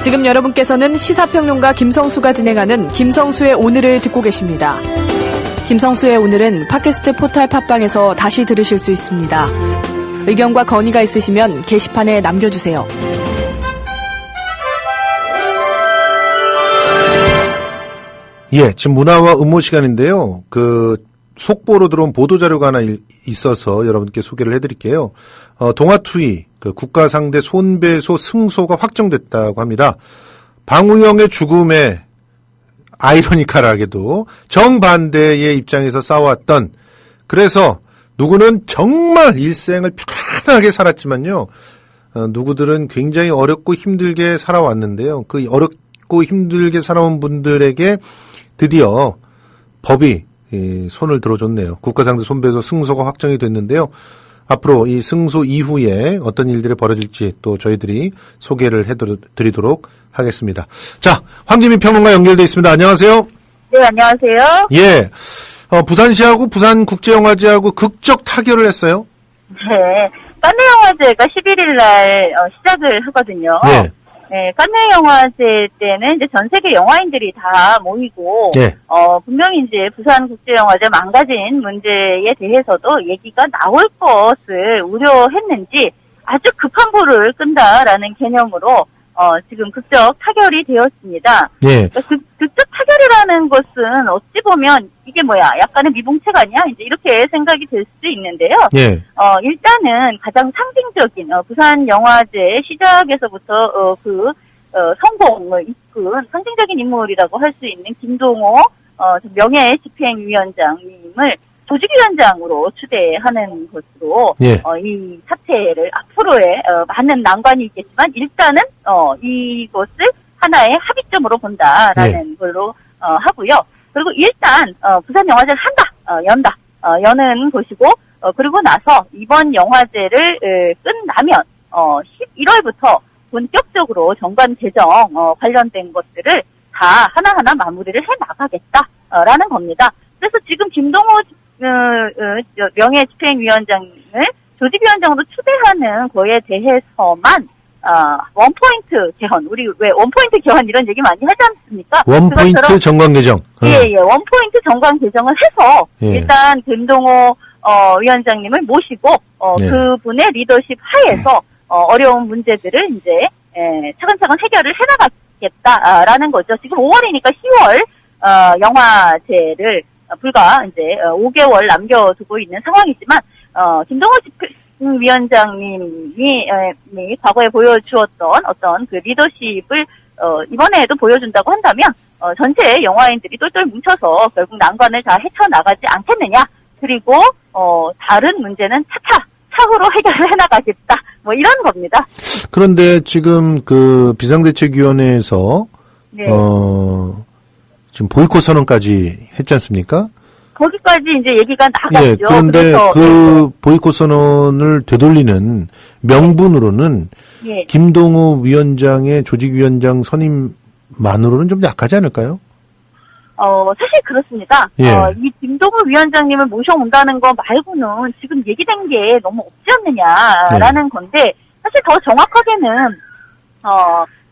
지금 여러분께서는 시사평론가 김성수가 진행하는 김성수의 오늘을 듣고 계십니다. 김성수의 오늘은 팟캐스트 포털 팟빵에서 다시 들으실 수 있습니다. 의견과 건의가 있으시면 게시판에 남겨주세요. 예, 지금 문화와 음모 시간인데요. 속보로 들어온 보도자료가 하나 있어서 여러분께 소개를 해드릴게요. 동아투이, 국가 상대 손배소 승소가 확정됐다고 합니다. 방우영의 죽음에 아이러니컬하게도 정반대의 입장에서 싸워왔던, 그래서 누구는 정말 일생을 편안하게 살았지만요, 누구들은 굉장히 어렵고 힘들게 살아왔는데요. 그 어렵고 힘들게 살아온 분들에게 드디어 법이 손을 들어줬네요. 국가상대 손배소 승소가 확정이 됐는데요. 앞으로 이 승소 이후에 어떤 일들이 벌어질지 또 저희들이 소개를 해드리도록 하겠습니다. 자, 황지민 평론가 연결돼 있습니다. 안녕하세요. 네, 안녕하세요. 예, 부산시하고 부산국제영화제하고 극적 타결을 했어요. 네, 깐네영화제가 11일 날 시작을 하거든요. 네. 네, 깐네영화제 때는 이제 전 세계 영화인들이 다 모이고, 네. 분명히 이제 부산국제영화제 망가진 문제에 대해서도 얘기가 나올 것을 우려했는지 아주 급한 불을 끈다라는 개념으로 지금 극적 타결이 되었습니다. 예. 그러니까 극적 타결이라는 것은 어찌 보면 이게 뭐야, 약간의 미봉책 아니야? 이제 이렇게 생각이 될 수도 있는데요. 예. 일단은 가장 상징적인 부산 영화제 시작에서부터 성공을 이끈 상징적인 인물이라고 할 수 있는 김동호 명예집행위원장님을 조직위원장으로 추대하는 것으로 예. 이 사태를 앞으로의 많은 난관이 있겠지만 일단은 이것을 하나의 합의점으로 본다라는 걸로 하고요. 그리고 일단 부산 영화제를 여는 것이고 그리고 나서 이번 영화제를 끝나면 11월부터 본격적으로 정관 개정 관련된 것들을 다 하나하나 마무리를 해 나가겠다라는 겁니다. 그래서 지금 김동호 명예집행위원장을 조직위원장으로 추대하는 거에 대해서만 원포인트 개헌, 우리 왜 원포인트 개헌 이런 얘기 많이 하지 않습니까? 원포인트 정관 개정. 예, 원포인트 정관 개정을 해서 예. 일단 일단 김동호 위원장님을 모시고 네. 그분의 리더십 하에서 어려운 문제들을 이제 차근차근 해결을 해나가겠다라는 거죠. 지금 5월이니까 10월 영화제를 불과 이제 5개월 남겨두고 있는 상황이지만 김동호 위원장님이 과거에 보여주었던 어떤 그 리더십을 이번에도 보여준다고 한다면 전체 영화인들이 똘똘 뭉쳐서 결국 난관을 다 헤쳐나가지 않겠느냐. 그리고 다른 문제는 차후로 해결을 해나가겠다. 뭐 이런 겁니다. 그런데 지금 비상대책위원회에서 네. 지금 보이콧 선언까지 했지 않습니까? 거기까지 이제 얘기가 나갔죠. 예, 그런데 그래서, 보이콧 선언을 되돌리는 명분으로는 예. 김동호 위원장의 조직위원장 선임만으로는 좀 약하지 않을까요? 사실 그렇습니다. 예. 이 김동호 위원장님을 모셔온다는 거 말고는 지금 얘기된 게 너무 없지 않느냐라는 건데, 사실 더 정확하게는,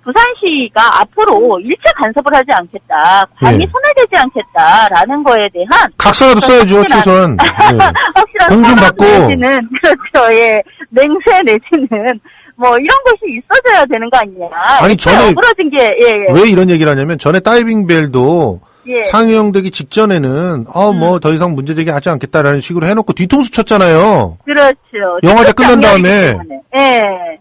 부산시가 앞으로 일체 간섭을 하지 않겠다, 관이 예. 손을 대지 않겠다라는 거에 대한 각서라도 써야죠, 최소한. 확실한 공좀 사과 받고. 내지는 그렇죠, 예, 맹세 내지는 뭐 이런 것이 있어져야 되는 거 아니냐. 아니, 전에 어그러진 게 왜 이런 얘기를 하냐면 전에 다이빙벨도 예. 상영되기 직전에는 뭐 더 이상 문제 제기하지 않겠다라는 식으로 해놓고 뒤통수 쳤잖아요. 그렇죠. 영화제 끝난 다음에. 예.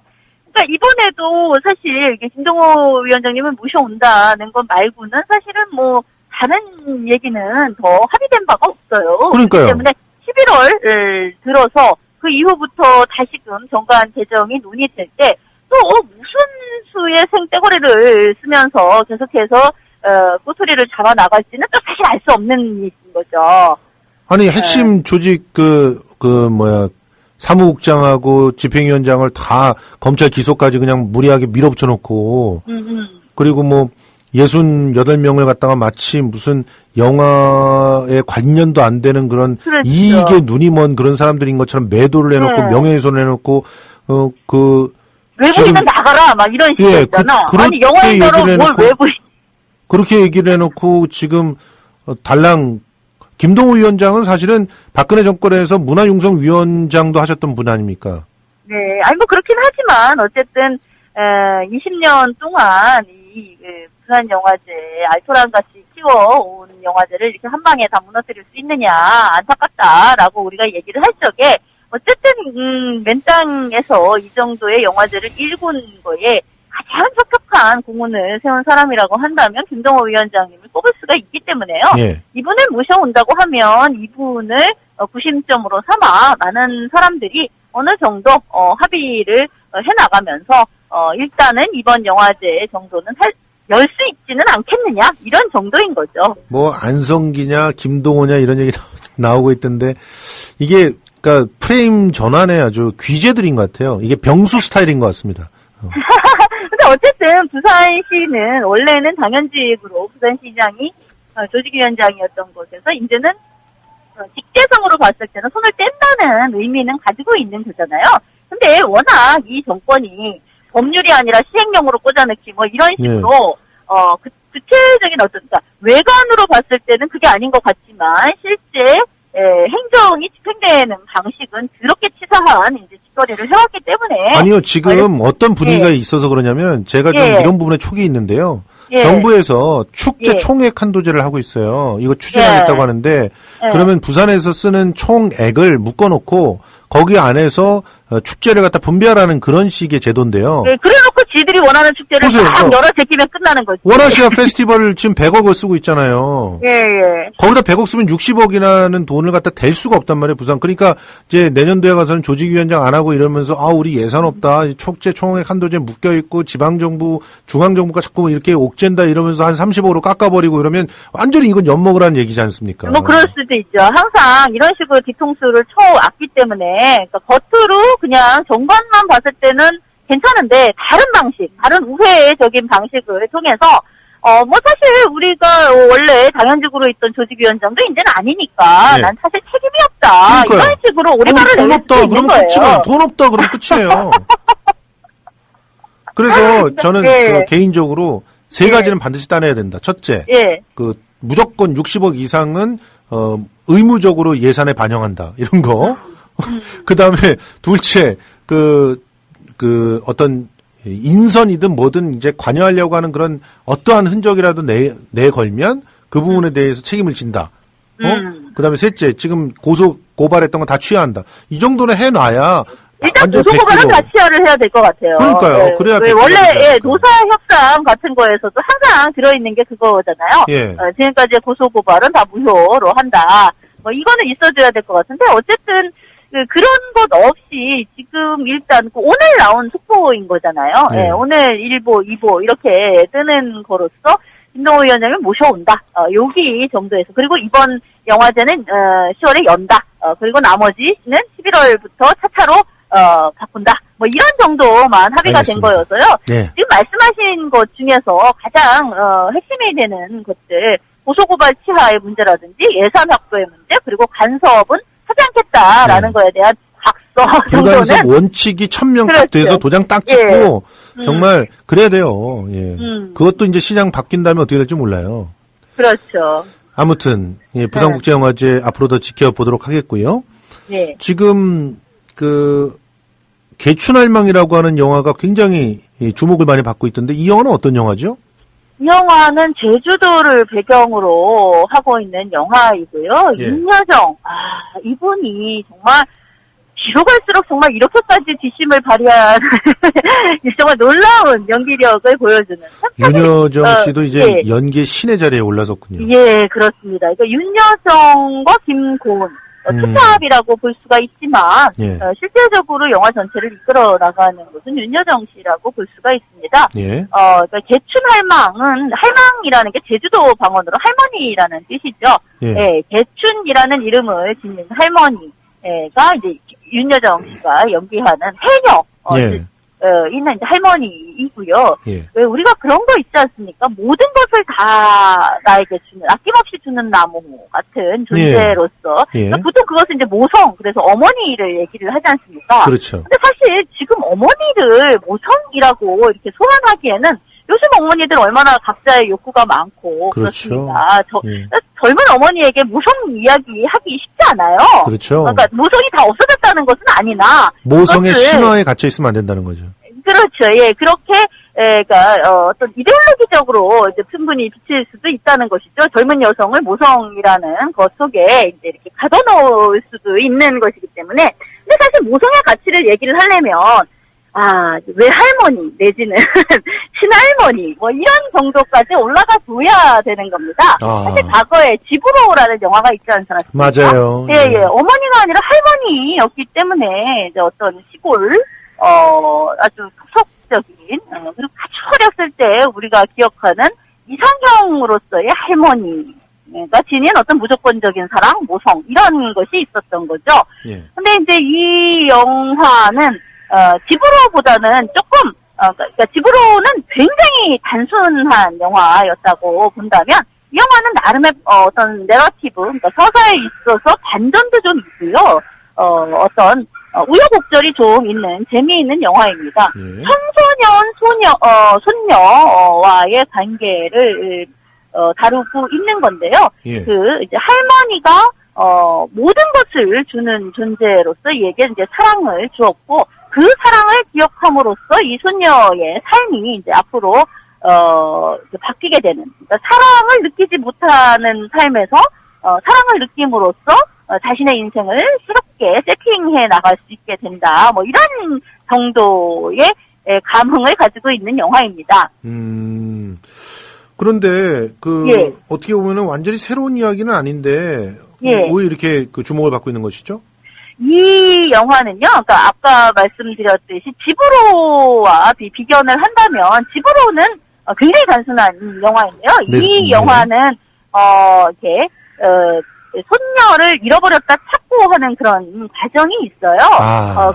그러니까 이번에도 사실 김동호 위원장님을 모셔온다는 것 말고는 사실은 뭐 다른 얘기는 더 합의된 바가 없어요. 그러니까요. 그렇기 때문에 11월 들어서 그 이후부터 다시금 정관 개정이 논의될 때 또 무슨 수의 생떼거리를 쓰면서 계속해서 꼬투리를 잡아 나갈지는 또 사실 알 수 없는 일인 거죠. 아니 핵심 조직 사무국장하고 집행위원장을 다 검찰 기소까지 그냥 무리하게 밀어붙여 놓고 그리고 68명을 갖다가 마치 무슨 영화에 관련도 안 되는 그런 그렇죠. 이익에 눈이 먼 그런 사람들인 것처럼 매도를 해놓고 네. 명예훼손을 해놓고 외부인은 지금- 나가라 막 이런 식으로 예, 했잖아. 그렇게 아니 영화인으로 얘기를 뭘 해놓고 외부인? 그렇게 얘기를 해놓고 지금 달랑 김동호 위원장은 사실은 박근혜 정권에서 문화융성위원장도 하셨던 분 아닙니까? 네, 아니 뭐 그렇긴 하지만 어쨌든 20년 동안 이 부산 영화제 알토란같이 키워온 영화제를 이렇게 한 방에 다 무너뜨릴 수 있느냐 안타깝다라고 우리가 얘기를 할 적에 어쨌든 맨땅에서 이 정도의 영화제를 일군 거에 가장 적합한 공헌을 세운 사람이라고 한다면 김동호 위원장님을 꼽을 수가 있기 때문에요. 예. 이분을 모셔온다고 하면 이분을 구심점으로 삼아 많은 사람들이 어느 정도 합의를 해나가면서 일단은 이번 영화제 정도는 열 수 있지는 않겠느냐 이런 정도인 거죠. 뭐 안성기냐 김동호냐 이런 얘기 나오고 있던데 이게 그러니까 프레임 전환에 아주 귀재들인 것 같아요. 이게 병수 스타일인 것 같습니다. 근데 어쨌든 부산시는 원래는 당연직으로 부산시장이 조직위원장이었던 곳에서 이제는 직계성으로 봤을 때는 손을 뗀다는 의미는 가지고 있는 거잖아요. 근데 워낙 이 정권이 법률이 아니라 시행령으로 꽂아넣기 뭐 이런 식으로 구체적인 어떤 그러니까 외관으로 봤을 때는 그게 아닌 것 같지만 실제 행정이 집행되는 방식은 그렇게 치사한 이제 짓거리를 해왔기 때문에 아니요, 지금 어떤 분위기가 있어서 그러냐면 제가 좀 이런 부분에 촉이 있는데요. 정부에서 축제 총액 한도제를 하고 있어요. 이거 추진하겠다고 하는데 그러면 부산에서 쓰는 총액을 묶어놓고 거기 안에서 축제를 갖다 분배하라는 그런 식의 제도인데요. 네, 그래놓고 지들이 원하는 축제를 보세요. 막 열어 제끼면 끝나는 거지. 원아시아 페스티벌 지금 100억을 쓰고 있잖아요. 예. 거기다 100억 쓰면 60억이라는 돈을 갖다 댈 수가 없단 말이에요, 부산. 그러니까 이제 내년도에 가서는 조직위원장 안 하고 이러면서 우리 예산 없다. 축제 총액 한도제 묶여 있고 지방정부, 중앙정부가 자꾸 이렇게 옥죄다 이러면서 한 30억으로 깎아버리고 이러면 완전히 이건 엿먹으라는 얘기지 않습니까? 뭐 그럴 수도 있죠. 항상 이런 식으로 뒤통수를 쳐왔기 때문에 그러니까 겉으로 그냥 정관만 봤을 때는 괜찮은데 다른 방식, 다른 우회적인 방식을 통해서 뭐 사실 우리가 원래 당연직으로 있던 조직위원장도 이제는 아니니까 네. 난 사실 책임이 없다. 그러니까요. 이런 식으로 오리발을 돈 내릴 없다 수 있는 그러면 거예요. 끝이에요. 돈 없다 그러면 끝이에요. 그래서 저는 네. 개인적으로 세 네. 가지는 반드시 따내야 된다. 첫째, 예. 무조건 60억 이상은 의무적으로 예산에 반영한다. 이런 거. 그 다음에 둘째, 어떤 인선이든 뭐든 이제 관여하려고 하는 그런 어떠한 흔적이라도 내걸면 그 부분에 대해서 책임을 진다. 그 다음에 셋째, 지금 고발했던 거 다 취하한다. 이 정도는 해놔야 일단 완전 고소고발은 100kg. 다 취하를 해야 될 것 같아요. 그러니까요. 그래야 왜 100kg 원래 되니까. 노사 협상 같은 거에서도 항상 들어있는 게 그거잖아요. 예. 지금까지의 고소고발은 다 무효로 한다. 뭐 이거는 있어줘야 될 것 같은데 어쨌든 그런 것 없이 지금 일단 오늘 나온 속보인 거잖아요. 네. 오늘 1보, 2보 이렇게 뜨는 거로서 김동호 위원장을 모셔온다. 여기 정도에서 그리고 이번 영화제는 10월에 연다. 그리고 나머지는 11월부터 차차로 바꾼다. 뭐 이런 정도만 합의가 알겠습니다. 된 거여서요. 네. 지금 말씀하신 것 중에서 가장 핵심이 되는 것들 고소고발 취하의 문제라든지 예산 확보의 문제 그리고 간섭은 하지 않겠다라는 거에 대한 각서 불간섭 정도는 원칙이 1000명 딱 그렇죠. 돼서 도장 딱 찍고 정말 그래야 돼요. 예. 음. 그것도 이제 시장 바뀐 다음에 어떻게 될지 몰라요. 그렇죠. 아무튼 부산국제영화제 앞으로 더 지켜보도록 하겠고요. 네. 지금 개춘할망이라고 하는 영화가 굉장히 주목을 많이 받고 있던데 이 영화는 어떤 영화죠? 이 영화는 제주도를 배경으로 하고 있는 영화이고요. 예. 윤여정, 이분이 정말 뒤로 갈수록 정말 이렇게까지 뒷심을 발휘한 정말 놀라운 연기력을 보여주는. 윤여정 씨도 이제 예. 연기의 신의 자리에 올라섰군요. 예, 그렇습니다. 그러니까 윤여정과 김고은 투탑이라고 볼 수가 있지만 예. 실제적으로 영화 전체를 이끌어 나가는 것은 윤여정 씨라고 볼 수가 있습니다. 예. 그러니까 개춘할망은 할망이라는 게 제주도 방언으로 할머니라는 뜻이죠. 예. 예, 개춘이라는 이름을 지닌 할머니가 이제 윤여정 씨가 연기하는 해녀. 예. 있는 이제 할머니이고요. 예. 왜 우리가 그런 거 있지 않습니까? 모든 것을 다 나에게 주는, 아낌없이 주는 나무 같은 존재로서. 예. 그러니까 보통 그것은 이제 모성, 그래서 어머니를 얘기를 하지 않습니까? 그렇죠. 근데 사실 지금 어머니를 모성이라고 이렇게 소환하기에는 요즘 어머니들 얼마나 각자의 욕구가 많고 그렇죠. 그렇습니다. 예. 젊은 어머니에게 모성 이야기 하기 쉽지 않아요. 그렇죠. 그러니까 모성이 다 없어졌다는 것은 아니나 모성의 그것을- 신화에 갇혀 있으면 안 된다는 거죠. 그렇죠. 예, 그렇게 그러니까 어떤 이데올로기적으로 이제 충분히 비칠 수도 있다는 것이죠. 젊은 여성을 모성이라는 것 속에 이제 이렇게 가둬놓을 수도 있는 것이기 때문에. 근데 사실 모성의 가치를 얘기를 하려면 외할머니 내지는 친할머니 뭐 이런 정도까지 올라가 줘야 되는 겁니다. 사실 과거에 집으로라는 영화가 있지 않습니까? 맞아요. 예. 어머니가 아니라 할머니였기 때문에 이제 어떤 시골 아주 급속적인 그리고 아주 어렸을 때 우리가 기억하는 이상형으로서의 할머니가 지닌 어떤 무조건적인 사랑, 모성 이런 것이 있었던 거죠. 예. 근데 이제 이 영화는 집으로보다는 조금 그러니까 집으로는 굉장히 단순한 영화였다고 본다면 이 영화는 나름의 어떤 내러티브, 그러니까 서사에 있어서 반전도 좀 있고요. 어떤 우여곡절이 좀 있는 재미있는 영화입니다. 예. 청소년 손녀와의 관계를 다루고 있는 건데요. 예. 그 이제 할머니가 모든 것을 주는 존재로서 이에게 이제 사랑을 주었고 그 사랑을 기억함으로써 이 손녀의 삶이 이제 앞으로 바뀌게 되는, 그러니까 사랑을 느끼지 못하는 삶에서 사랑을 느낌으로써 자신의 인생을 새롭게 세팅해 나갈 수 있게 된다. 뭐 이런 정도의 감흥을 가지고 있는 영화입니다. 그런데 예. 어떻게 보면은 완전히 새로운 이야기는 아닌데 예. 왜 이렇게 주목을 받고 있는 것이죠? 이 영화는요, 그러니까 아까 말씀드렸듯이 집으로와 비견을 한다면 집으로는 굉장히 단순한 영화인데요. 네, 이 영화는 이렇게 손녀를 잃어버렸다 찾고 하는 그런 과정이 있어요.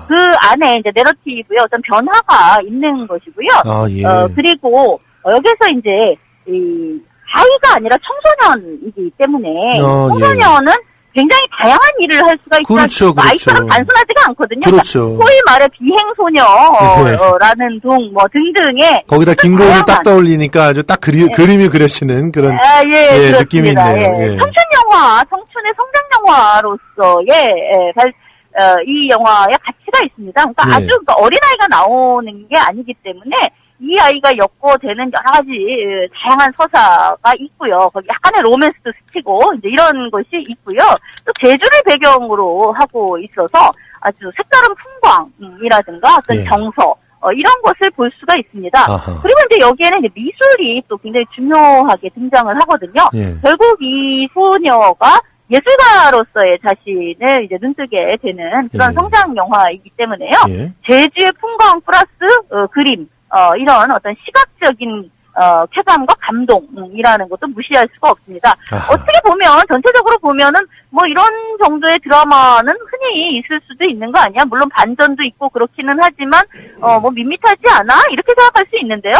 그 안에 이제 내러티브의 어떤 변화가 있는 것이고요. 예. 그리고 여기서 이제 이 아이가 아니라 청소년이기 때문에 청소년은 굉장히 다양한 일을 할 수가 있지 그렇죠, 않습니까? 아이처럼 단순하지가 않거든요. 그렇죠. 그러니까 소위 말해 비행소녀라는 둥, 뭐 등등의 거기다 김고은을 다양한- 딱 떠올리니까 아주 딱 그림이 그려지는 그런 느낌이 있네요. 예. 청춘 영화, 청춘의 성장 영화로서의 이 영화의 가치가 있습니다. 그러니까 예. 아주 어린아이가 나오는 게 아니기 때문에 이 아이가 엮어대는 여러 가지 다양한 서사가 있고요. 거기 약간의 로맨스도 스치고 이제 이런 것이 있고요. 또 제주를 배경으로 하고 있어서 아주 색다른 풍광이라든가 어떤 예. 정서 이런 것을 볼 수가 있습니다. 아하. 그리고 이제 여기에는 이제 미술이 또 굉장히 중요하게 등장을 하거든요. 예. 결국 이 소녀가 예술가로서의 자신을 이제 눈뜨게 되는 그런 예. 성장 영화이기 때문에요. 예. 제주의 풍광 플러스 그림, 이런 어떤 시각적인 쾌감과 감동이라는 것도 무시할 수가 없습니다. 아하. 어떻게 보면 전체적으로 보면은 뭐 이런 정도의 드라마는 흔히 있을 수도 있는 거 아니야? 물론 반전도 있고 그렇기는 하지만 뭐 밋밋하지 않아? 이렇게 생각할 수 있는데요.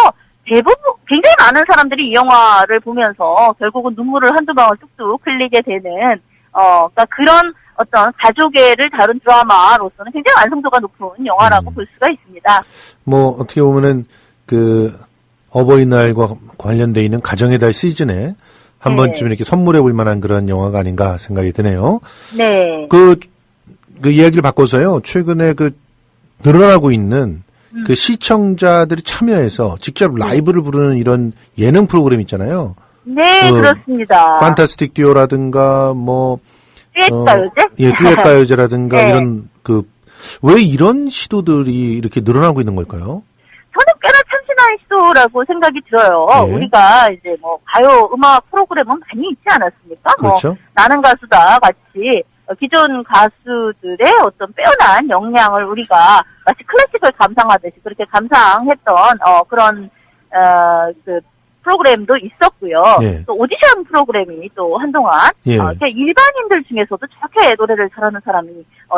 대부분 굉장히 많은 사람들이 이 영화를 보면서 결국은 눈물을 한두 방울 뚝뚝 흘리게 되는 그러니까 그런 어떤 가족애를 다룬 드라마로서는 굉장히 완성도가 높은 영화라고 볼 수가 있습니다. 뭐 어떻게 보면은 어버이날과 관련돼 있는 가정의 달 시즌에 한 네. 번쯤 이렇게 선물해 볼 만한 그런 영화가 아닌가 생각이 드네요. 네. 그 이야기를 바꿔서요. 최근에 늘어나고 있는 시청자들이 참여해서 직접 라이브를 부르는 이런 예능 프로그램 있잖아요. 네, 그렇습니다. 판타스틱 듀오라든가 듀엣가요제? 듀엣 가요제라든가 네. 이런 왜 이런 시도들이 이렇게 늘어나고 있는 걸까요? 저는 꽤나 참신한 시도라고 생각이 들어요. 네. 우리가 이제 가요 음악 프로그램은 많이 있지 않았습니까? 그렇죠. 나는 가수다 같이 기존 가수들의 어떤 빼어난 역량을 우리가 마치 클래식을 감상하듯이 그렇게 감상했던 그런 프로그램도 있었고요. 예. 또 오디션 프로그램이 또 한동안 예. 일반인들 중에서도 저렇게 노래를 잘하는 사람이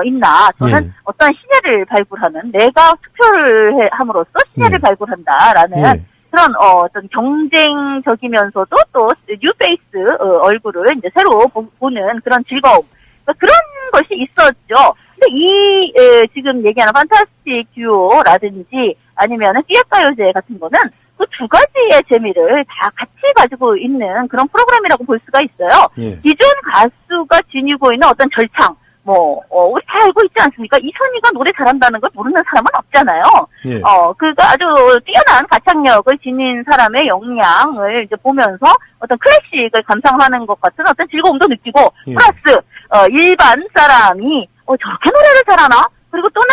있나? 저는 예. 어떤 신예를 발굴하는 내가 투표를 함으로써 신예를 예. 발굴한다라는 예. 그런 어떤 경쟁적이면서도 또 뉴페이스 얼굴을 이제 새로 보는 그런 즐거움 그런 것이 있었죠. 근데 지금 얘기하는 판타스틱 듀오라든지 아니면은 듀엣가요제 같은 거는 그 두 가지의 재미를 다 같이 가지고 있는 그런 프로그램이라고 볼 수가 있어요. 예. 기존 가수가 지니고 있는 어떤 절창, 우리 다 알고 있지 않습니까? 이선희가 노래 잘한다는 걸 모르는 사람은 없잖아요. 예. 그가 아주 뛰어난 가창력을 지닌 사람의 역량을 이제 보면서 어떤 클래식을 감상하는 것 같은 어떤 즐거움도 느끼고, 예. 플러스, 일반 사람이, 저렇게 노래를 잘하나? 그리고 또는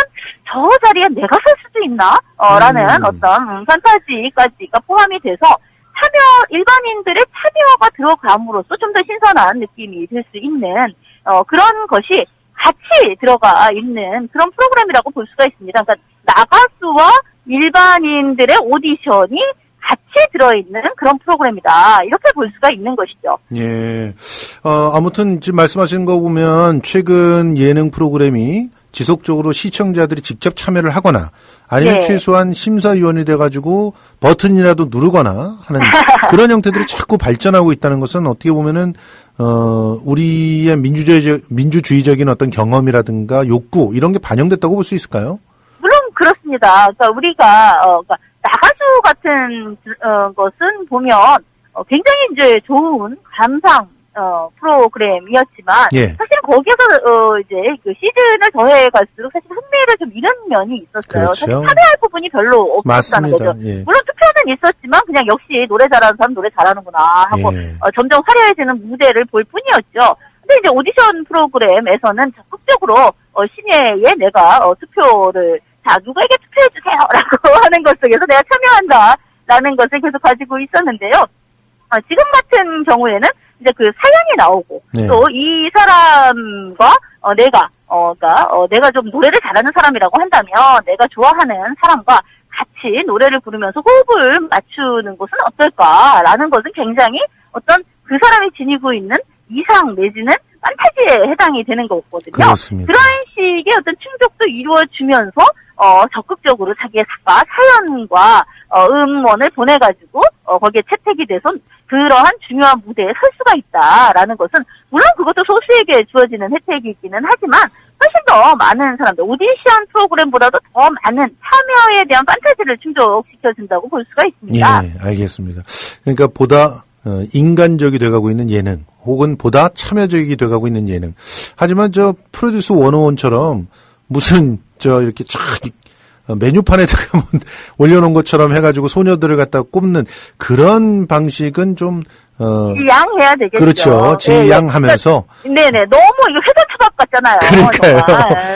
저 자리에 내가 설 수도 있나? 라는 어떤 판타지까지가 포함이 돼서 일반인들의 참여가 들어감으로써 좀 더 신선한 느낌이 들 수 있는, 그런 것이 같이 들어가 있는 그런 프로그램이라고 볼 수가 있습니다. 그러니까 나가수와 일반인들의 오디션이 같이 들어있는 그런 프로그램이다. 이렇게 볼 수가 있는 것이죠. 예. 아무튼 지금 말씀하시는 거 보면 최근 예능 프로그램이 지속적으로 시청자들이 직접 참여를 하거나 아니면 네. 최소한 심사위원이 돼가지고 버튼이라도 누르거나 하는 그런 형태들이 자꾸 발전하고 있다는 것은 어떻게 보면은 우리의 민주주의적인 어떤 경험이라든가 욕구 이런 게 반영됐다고 볼 수 있을까요? 물론 그렇습니다. 그러니까 우리가 그러니까 나가수 같은 것은 보면 굉장히 이제 좋은 감상 프로그램이었지만 예. 사실 거기에서 이제 그 시즌을 더해 갈수록 사실 흥미를 좀 잃은 면이 있었어요. 그렇죠. 사실 참여할 부분이 별로 없었다는 맞습니다. 거죠. 예. 물론 투표는 있었지만 그냥 역시 노래 잘하는 사람 노래 잘하는구나 하고 예. 점점 화려해지는 무대를 볼 뿐이었죠. 근데 이제 오디션 프로그램에서는 적극적으로 신예에 내가 투표를 누구에게 투표해주세요라고 하는 것 속에서 내가 참여한다라는 것을 계속 가지고 있었는데요. 지금 같은 경우에는 이제 그 사연이 나오고 네. 또 이 사람과 내가 좀 노래를 잘하는 사람이라고 한다면 내가 좋아하는 사람과 같이 노래를 부르면서 호흡을 맞추는 것은 어떨까라는 것은 굉장히 어떤 그 사람이 지니고 있는 이상 내지는 판타지에 해당이 되는 거거든요. 그렇습니다. 그런 식의 어떤 충족도 이루어주면서 적극적으로 자기의 사연과 음원을 보내가지고 거기에 채택이 돼서 그러한 중요한 무대에 설 수가 있다라는 것은 물론 그것도 소수에게 주어지는 혜택이기는 하지만 훨씬 더 많은 사람들 오디션 프로그램보다도 더 많은 참여에 대한 판타지를 충족시켜준다고 볼 수가 있습니다. 예, 알겠습니다. 그러니까 보다 인간적이 돼가고 있는 예능 혹은 보다 참여적이 돼가고 있는 예능. 하지만 저 프로듀스 101처럼 무슨 이렇게 쫙 메뉴판에다가 올려놓은 것처럼 해가지고 소녀들을 갖다 꼽는 그런 방식은 좀 지양해야 되겠죠. 그렇죠. 지양하면서 네네. 너무 이거 회사 투박 같잖아요. 그러니까요.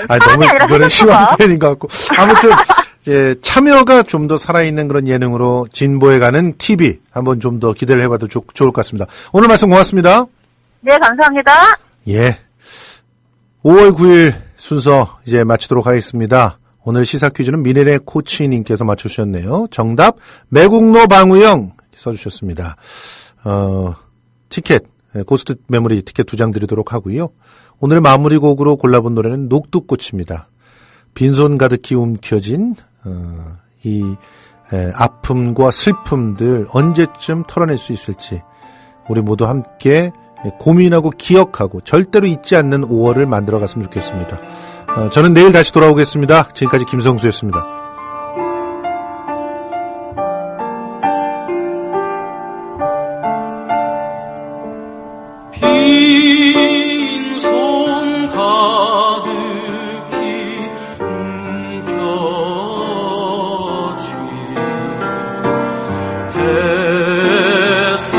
사람이 아니라 그거는 회사 심한 투박. 표현인 것 같고 아무튼 참여가 좀 더 살아있는 그런 예능으로 진보해가는 TV 한번 좀 더 기대를 해봐도 좋을 것 같습니다. 오늘 말씀 고맙습니다. 네, 감사합니다. 예. 5월 9일 순서 이제 마치도록 하겠습니다. 오늘 시사 퀴즈는 미래의 코치님께서 맞춰주셨네요. 정답 매국노 방우영 써주셨습니다. 티켓 고스트 메모리 티켓 2장 드리도록 하고요. 오늘 마무리 곡으로 골라본 노래는 녹두꽃입니다. 빈손 가득히 움켜진 이 아픔과 슬픔들 언제쯤 털어낼 수 있을지 우리 모두 함께 고민하고 기억하고 절대로 잊지 않는 5월을 만들어갔으면 좋겠습니다. 저는 내일 다시 돌아오겠습니다. 지금까지 김성수였습니다. 빈손 가득히 움켜쥐 햇살에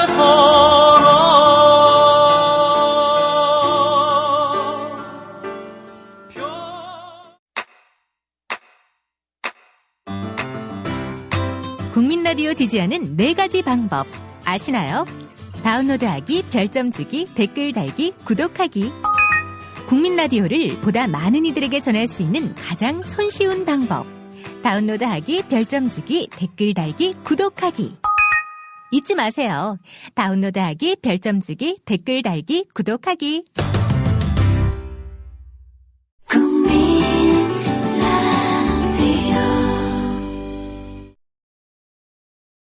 서라 국민 라디오 지지하는 4가지 방법 아시나요? 다운로드하기, 별점 주기, 댓글 달기, 구독하기. 국민 라디오를 보다 많은 이들에게 전할 수 있는 가장 손쉬운 방법. 다운로드하기, 별점 주기, 댓글 달기, 구독하기. 잊지 마세요. 다운로드하기, 별점 주기, 댓글 달기, 구독하기.